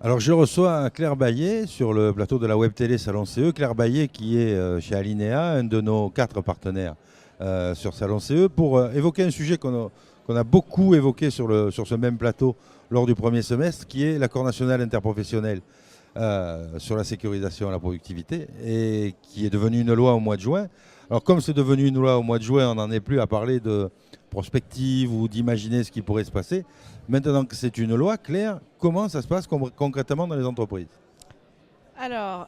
Alors je reçois Claire Baillet sur le plateau de la Web Télé Salon CE. Claire Baillet qui est chez Alinéa, un de nos 4 partenaires sur Salon CE, pour évoquer un sujet qu'on a beaucoup évoqué sur ce même plateau lors du premier semestre, qui est l'accord national interprofessionnel sur la sécurisation et la productivité, et qui est devenu une loi au mois de juin. Alors comme c'est devenu une loi au mois de juin, on n'en est plus à parler de prospective ou d'imaginer ce qui pourrait se passer. Maintenant que c'est une loi, Claire, comment ça se passe concrètement dans les entreprises ? Alors,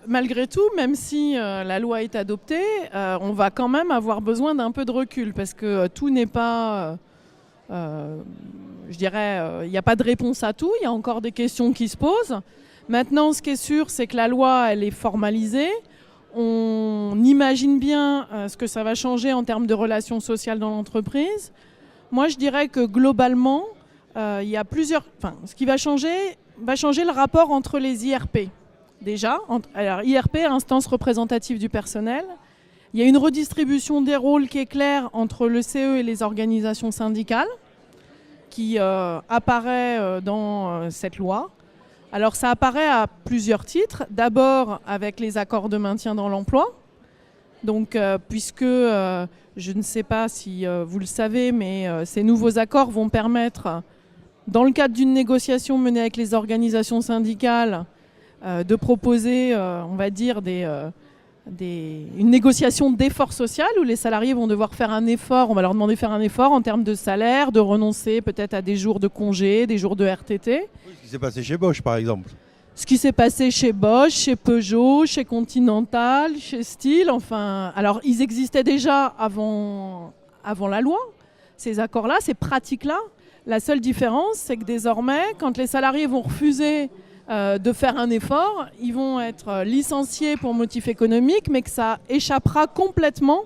malgré tout, même si la loi est adoptée, on va quand même avoir besoin d'un peu de recul parce que tout n'est pas, je dirais, il n'y a pas de réponse à tout, il y a encore des questions qui se posent. Maintenant, ce qui est sûr, c'est que la loi, elle est formalisée. On imagine bien ce que ça va changer en termes de relations sociales dans l'entreprise. Moi, je dirais que globalement, il y a plusieurs. Enfin, ce qui va changer le rapport entre les IRP. Déjà, alors IRP, instance représentative du personnel. Il y a une redistribution des rôles qui est claire entre le CE et les organisations syndicales, qui apparaît dans cette loi. Alors ça apparaît à plusieurs titres. D'abord avec les accords de maintien dans l'emploi. Donc puisque, je ne sais pas si vous le savez, mais ces nouveaux accords vont permettre, dans le cadre d'une négociation menée avec les organisations syndicales, de proposer, on va dire, une négociation d'effort social où les salariés vont devoir faire un effort, on va leur demander de faire un effort en termes de salaire, de renoncer peut-être à des jours de congé, des jours de RTT. Oui, ce qui s'est passé chez Bosch par exemple. Ce qui s'est passé chez Bosch, chez Peugeot, chez Continental, chez Steel, enfin... Alors, ils existaient déjà avant la loi, ces accords-là, ces pratiques-là. La seule différence, c'est que désormais, quand les salariés vont refuser de faire un effort, ils vont être licenciés pour motif économique, mais que ça échappera complètement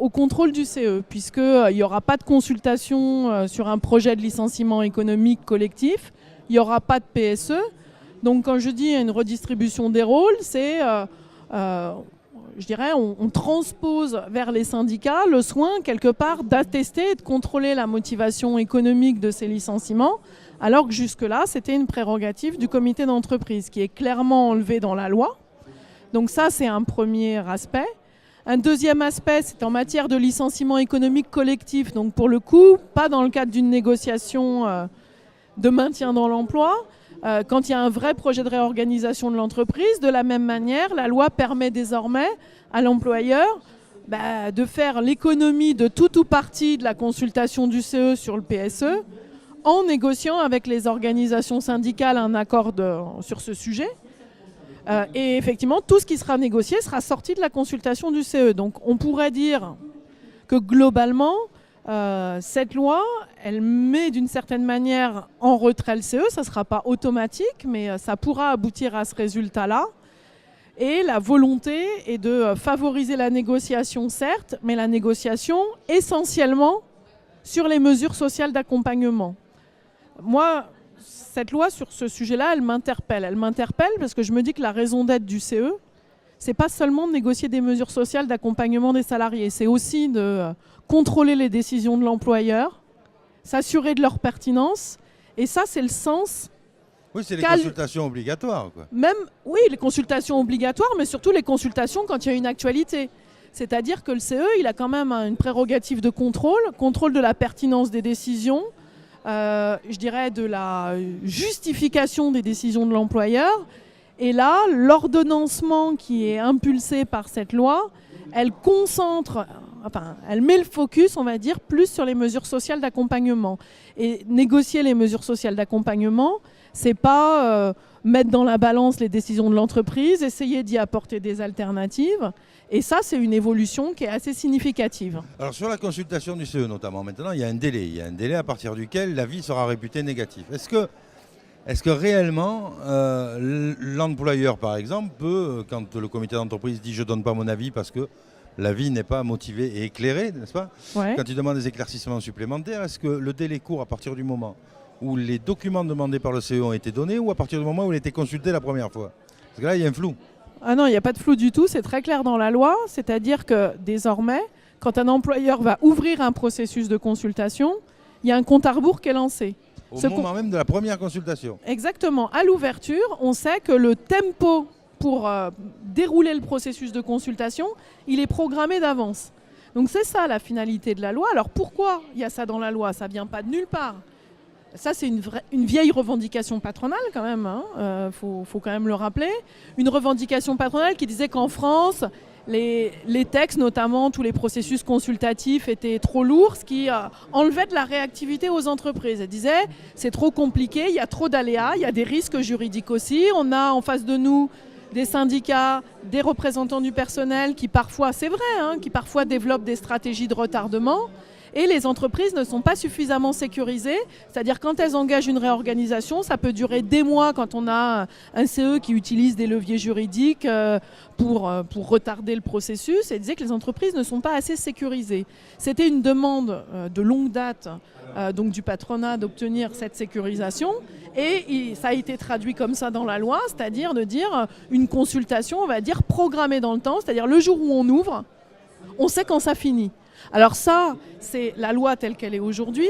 au contrôle du CE, puisqu'il n'y aura pas de consultation sur un projet de licenciement économique collectif, il n'y aura pas de PSE. Donc quand je dis une redistribution des rôles, c'est, je dirais, on transpose vers les syndicats le soin, quelque part, d'attester et de contrôler la motivation économique de ces licenciements, alors que jusque-là, c'était une prérogative du comité d'entreprise, qui est clairement enlevée dans la loi. Donc ça, c'est un premier aspect. Un deuxième aspect, c'est en matière de licenciement économique collectif. Donc pour le coup, pas dans le cadre d'une négociation de maintien dans l'emploi, quand il y a un vrai projet de réorganisation de l'entreprise. De la même manière, la loi permet désormais à l'employeur de faire l'économie de tout ou partie de la consultation du CE sur le PSE en négociant avec les organisations syndicales un accord sur ce sujet. Et effectivement, tout ce qui sera négocié sera sorti de la consultation du CE. Donc on pourrait dire que globalement, cette loi, elle met d'une certaine manière en retrait le CE. Ça ne sera pas automatique, mais ça pourra aboutir à ce résultat-là. Et la volonté est de favoriser la négociation, certes, mais la négociation essentiellement sur les mesures sociales d'accompagnement. Moi, cette loi sur ce sujet-là, elle m'interpelle. Elle m'interpelle parce que je me dis que la raison d'être du CE, c'est pas seulement de négocier des mesures sociales d'accompagnement des salariés, c'est aussi de contrôler les décisions de l'employeur, s'assurer de leur pertinence, et ça, c'est le sens. Oui, c'est les consultations obligatoires, quoi. Même, oui, les consultations obligatoires, mais surtout les consultations quand il y a une actualité. C'est-à-dire que le CE, il a quand même une prérogative de contrôle de la pertinence des décisions, je dirais de la justification des décisions de l'employeur. Et là, l'ordonnancement qui est impulsé par cette loi, elle met le focus, on va dire, plus sur les mesures sociales d'accompagnement. Et négocier les mesures sociales d'accompagnement, c'est pas mettre dans la balance les décisions de l'entreprise, essayer d'y apporter des alternatives. Et ça, c'est une évolution qui est assez significative. Alors sur la consultation du CE notamment, maintenant, il y a un délai. Il y a un délai à partir duquel l'avis sera réputé négatif. Est-ce que réellement, l'employeur, par exemple, peut, quand le comité d'entreprise dit « je ne donne pas mon avis parce que l'avis n'est pas motivé et éclairé », n'est-ce pas ? Ouais. Quand il demande des éclaircissements supplémentaires, est-ce que le délai court à partir du moment où les documents demandés par le CE ont été donnés ou à partir du moment où il a été consulté la première fois ? Parce que là, il y a un flou. Ah non, il n'y a pas de flou du tout, c'est très clair dans la loi, c'est-à-dire que désormais, quand un employeur va ouvrir un processus de consultation, il y a un compte à rebours qui est lancé. Au moment même de la première consultation. Exactement. À l'ouverture, on sait que le tempo pour dérouler le processus de consultation, il est programmé d'avance. Donc c'est ça la finalité de la loi. Alors pourquoi il y a ça dans la loi? Ça ne vient pas de nulle part. Ça, c'est une vieille revendication patronale quand même, hein. Faut quand même le rappeler. Une revendication patronale qui disait qu'en France, les textes, notamment tous les processus consultatifs, étaient trop lourds, ce qui enlevait de la réactivité aux entreprises. Elle disait, c'est trop compliqué, il y a trop d'aléas, il y a des risques juridiques aussi. On a en face de nous des syndicats, des représentants du personnel qui parfois, c'est vrai, hein, qui parfois développent des stratégies de retardement. Et les entreprises ne sont pas suffisamment sécurisées, c'est-à-dire quand elles engagent une réorganisation, ça peut durer des mois quand on a un CE qui utilise des leviers juridiques pour retarder le processus, et disait que les entreprises ne sont pas assez sécurisées. C'était une demande de longue date donc du patronat d'obtenir cette sécurisation, et ça a été traduit comme ça dans la loi, c'est-à-dire de dire une consultation, on va dire, programmée dans le temps, c'est-à-dire le jour où on ouvre, on sait quand ça finit. Alors ça, c'est la loi telle qu'elle est aujourd'hui.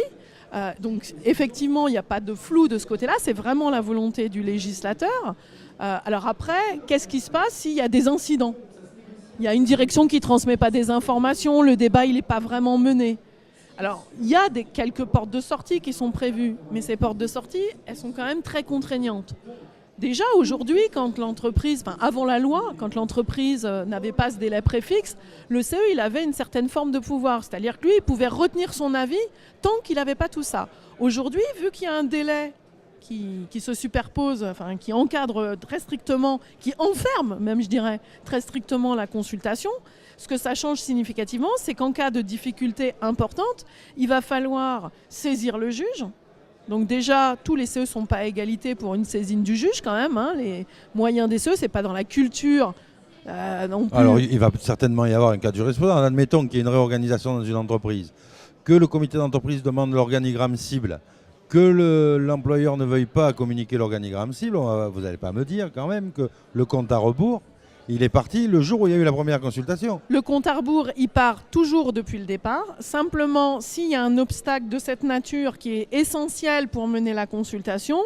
Donc effectivement, il n'y a pas de flou de ce côté-là. C'est vraiment la volonté du législateur. Alors après, qu'est-ce qui se passe s'il y a des incidents? Il y a une direction qui ne transmet pas des informations, le débat il n'est pas vraiment mené. Alors il y a quelques portes de sortie qui sont prévues, mais ces portes de sortie, elles sont quand même très contraignantes. Déjà aujourd'hui, quand l'entreprise, avant la loi, quand l'entreprise n'avait pas ce délai préfixe, le CE il avait une certaine forme de pouvoir, c'est-à-dire que lui il pouvait retenir son avis tant qu'il n'avait pas tout ça. Aujourd'hui, vu qu'il y a un délai qui se superpose, qui encadre très strictement, qui enferme même je dirais très strictement la consultation, ce que ça change significativement, c'est qu'en cas de difficulté importante, il va falloir saisir le juge. Donc déjà, tous les CE ne sont pas à égalité pour une saisine du juge quand même, hein. Les moyens des CE, ce n'est pas dans la culture non plus. Alors il va certainement y avoir un cas de jurisprudence. Admettons qu'il y ait une réorganisation dans une entreprise, que le comité d'entreprise demande l'organigramme cible, que l'employeur ne veuille pas communiquer l'organigramme cible. Vous n'allez pas me dire quand même que le compte à rebours, il est parti le jour où il y a eu la première consultation. Le compte à rebours, il part toujours depuis le départ. Simplement, s'il y a un obstacle de cette nature qui est essentiel pour mener la consultation,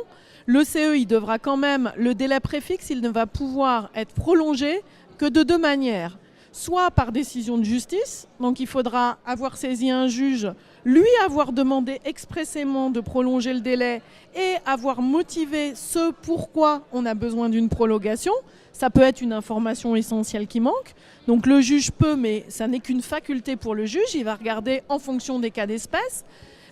le CE, il devra quand même, le délai préfixe, il ne va pouvoir être prolongé que de deux manières. Soit par décision de justice, donc il faudra avoir saisi un juge, lui avoir demandé expressément de prolonger le délai et avoir motivé ce pourquoi on a besoin d'une prolongation. Ça peut être une information essentielle qui manque. Donc le juge peut, mais ça n'est qu'une faculté pour le juge. Il va regarder en fonction des cas d'espèce.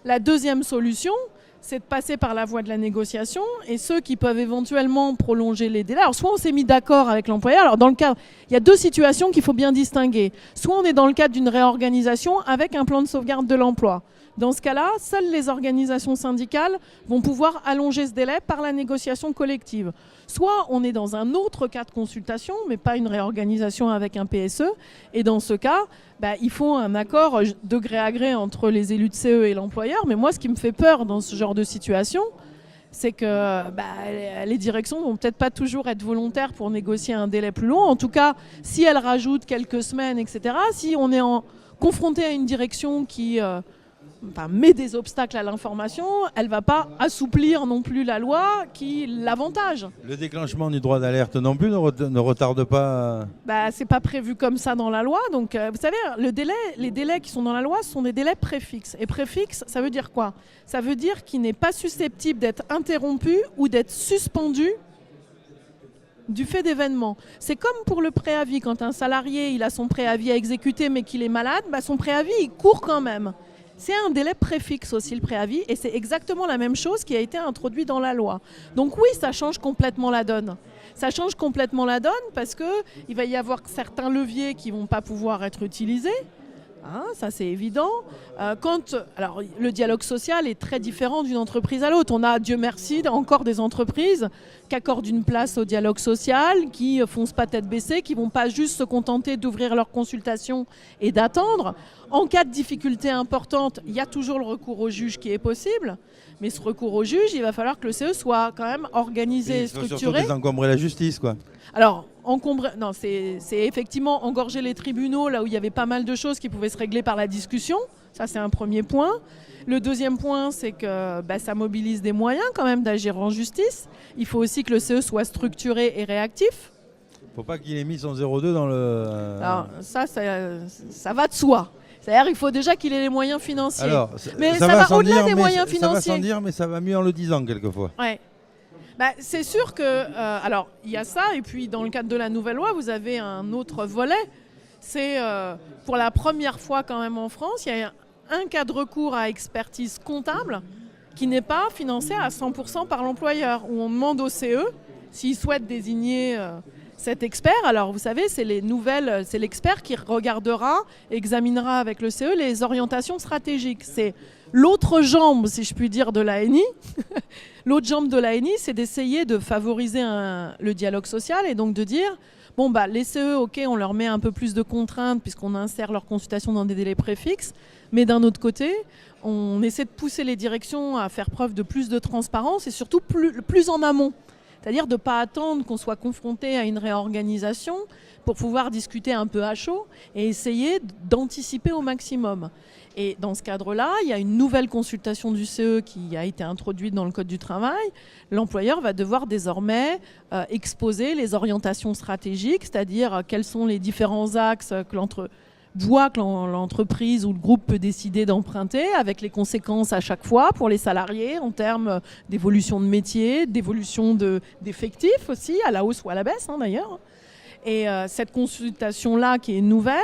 La deuxième solution, c'est de passer par la voie de la négociation. Et ceux qui peuvent éventuellement prolonger les délais. Alors soit on s'est mis d'accord avec l'employeur. Alors dans le cas, il y a deux situations qu'il faut bien distinguer. Soit on est dans le cadre d'une réorganisation avec un plan de sauvegarde de l'emploi. Dans ce cas-là, seules les organisations syndicales vont pouvoir allonger ce délai par la négociation collective. Soit on est dans un autre cas de consultation, mais pas une réorganisation avec un PSE. Et dans ce cas, il faut un accord de gré à gré entre les élus de CE et l'employeur. Mais moi, ce qui me fait peur dans ce genre de situation, c'est que les directions vont peut-être pas toujours être volontaires pour négocier un délai plus long. En tout cas, si elles rajoutent quelques semaines, etc., si on est confronté à une direction qui met des obstacles à l'information, elle ne va pas assouplir non plus la loi qui l'avantage. Le déclenchement du droit d'alerte non plus ne retarde pas. C'est pas prévu comme ça dans la loi. Donc, vous savez, les délais qui sont dans la loi, ce sont des délais préfixes. Et préfixe, ça veut dire quoi? Ça veut dire qu'il n'est pas susceptible d'être interrompu ou d'être suspendu du fait d'événements. C'est comme pour le préavis. Quand un salarié il a son préavis à exécuter mais qu'il est malade, son préavis il court quand même. C'est un délai préfixe aussi, le préavis, et c'est exactement la même chose qui a été introduit dans la loi. Donc oui, ça change complètement la donne. Ça change complètement la donne parce qu'il va y avoir certains leviers qui ne vont pas pouvoir être utilisés. Ça c'est évident. Alors, le dialogue social est très différent d'une entreprise à l'autre. On a, Dieu merci, encore des entreprises qui accordent une place au dialogue social, qui foncent pas tête baissée, qui ne vont pas juste se contenter d'ouvrir leur consultation et d'attendre. En cas de difficulté importante, il y a toujours le recours au juge qui est possible. Mais ce recours au juge, il va falloir que le CE soit quand même organisé, Il faut surtout structuré. désencombrer la justice, quoi. Alors, non, c'est effectivement engorger les tribunaux là où il y avait pas mal de choses qui pouvaient se régler par la discussion. Ça, c'est un premier point. Le deuxième point, c'est que ça mobilise des moyens quand même d'agir en justice. Il faut aussi que le CE soit structuré et réactif. Faut pas qu'il ait mis son 0,2 dans le... Alors, ça va de soi. C'est-à-dire qu'il faut déjà qu'il ait les moyens financiers. Alors, mais ça va sans au-delà dire, des mais moyens ça financiers. va sans dire, mais ça va mieux en le disant quelquefois. Ouais. C'est sûr que... alors, il y a ça, et puis dans le cadre de la nouvelle loi, vous avez un autre volet. C'est pour la première fois quand même en France, il y a un cas de recours à expertise comptable qui n'est pas financé à 100% par l'employeur, où on demande au CE s'il souhaite désigner cet expert. Alors vous savez, c'est l'expert qui regardera, examinera avec le CE les orientations stratégiques. C'est l'autre jambe, si je puis dire, de l'ANI. L'autre jambe de l'ANI, c'est d'essayer de favoriser le dialogue social et donc de dire, les CE, ok, on leur met un peu plus de contraintes puisqu'on insère leur consultation dans des délais préfixes, mais d'un autre côté, on essaie de pousser les directions à faire preuve de plus de transparence et surtout plus en amont. C'est-à-dire de ne pas attendre qu'on soit confronté à une réorganisation pour pouvoir discuter un peu à chaud et essayer d'anticiper au maximum. Et dans ce cadre-là, il y a une nouvelle consultation du CE qui a été introduite dans le Code du travail. L'employeur va devoir désormais exposer les orientations stratégiques, c'est-à-dire quels sont les différents axes que l'entreprise ou le groupe peut décider d'emprunter, avec les conséquences à chaque fois pour les salariés en termes d'évolution de métier, d'évolution d'effectifs aussi, à la hausse ou à la baisse d'ailleurs. Et cette consultation-là qui est nouvelle,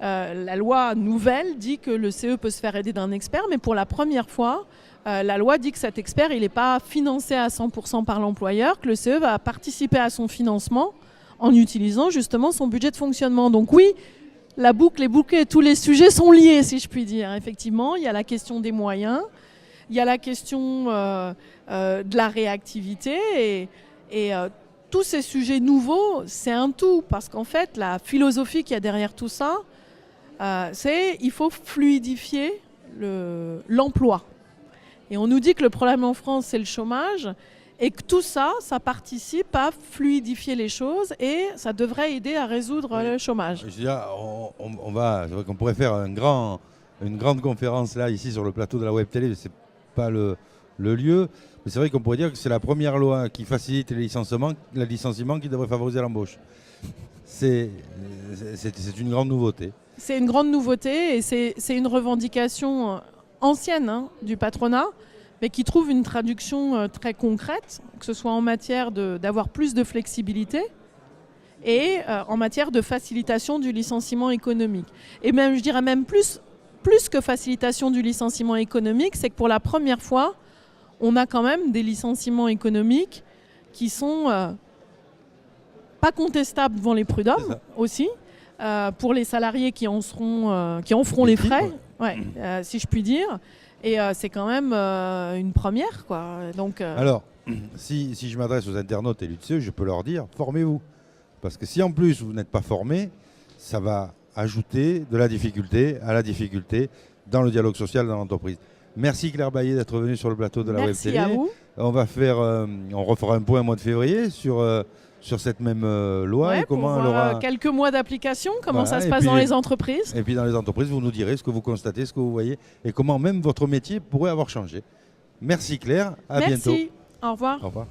la loi nouvelle dit que le CE peut se faire aider d'un expert, mais pour la première fois, la loi dit que cet expert, il n'est pas financé à 100% par l'employeur, que le CE va participer à son financement en utilisant justement son budget de fonctionnement. Donc oui, la boucle est bouclée, tous les sujets sont liés, si je puis dire. Effectivement, il y a la question des moyens, il y a la question de la réactivité et tous ces sujets nouveaux, c'est un tout, parce qu'en fait, la philosophie qu'il y a derrière tout ça, c'est qu'il faut fluidifier l'emploi. Et on nous dit que le problème en France, c'est le chômage, et que tout ça, ça participe à fluidifier les choses, et ça devrait aider à résoudre le chômage. Je veux dire, c'est vrai qu'on pourrait faire une grande conférence là, ici, sur le plateau de la Web Télé, c'est pas le lieu. Mais c'est vrai qu'on pourrait dire que c'est la première loi qui facilite le licenciement qui devrait favoriser l'embauche. C'est une grande nouveauté. C'est une grande nouveauté et c'est une revendication ancienne du patronat, mais qui trouve une traduction très concrète, que ce soit en matière d'avoir plus de flexibilité et en matière de facilitation du licenciement économique. Et même, je dirais même plus que facilitation du licenciement économique, c'est que pour la première fois, on a quand même des licenciements économiques qui sont pas contestables devant les prud'hommes aussi, pour les salariés qui en feront les frais, si je puis dire. Et c'est quand même une première, quoi. Donc, alors, si je m'adresse aux internautes et l'UTCE, je peux leur dire, formez-vous. Parce que si en plus vous n'êtes pas formés, ça va ajouter de la difficulté à la difficulté dans le dialogue social dans l'entreprise. Merci Claire Baillet d'être venue sur le plateau de la Web Télé. Merci à vous. On refera un point au mois de février sur cette même loi. Ouais, et comment pour elle aura... quelques mois d'application, comment Voilà, ça se passe dans les entreprises. Et puis dans les entreprises, vous nous direz ce que vous constatez, ce que vous voyez et comment même votre métier pourrait avoir changé. Merci Claire, à bientôt. Merci, au revoir. Au revoir.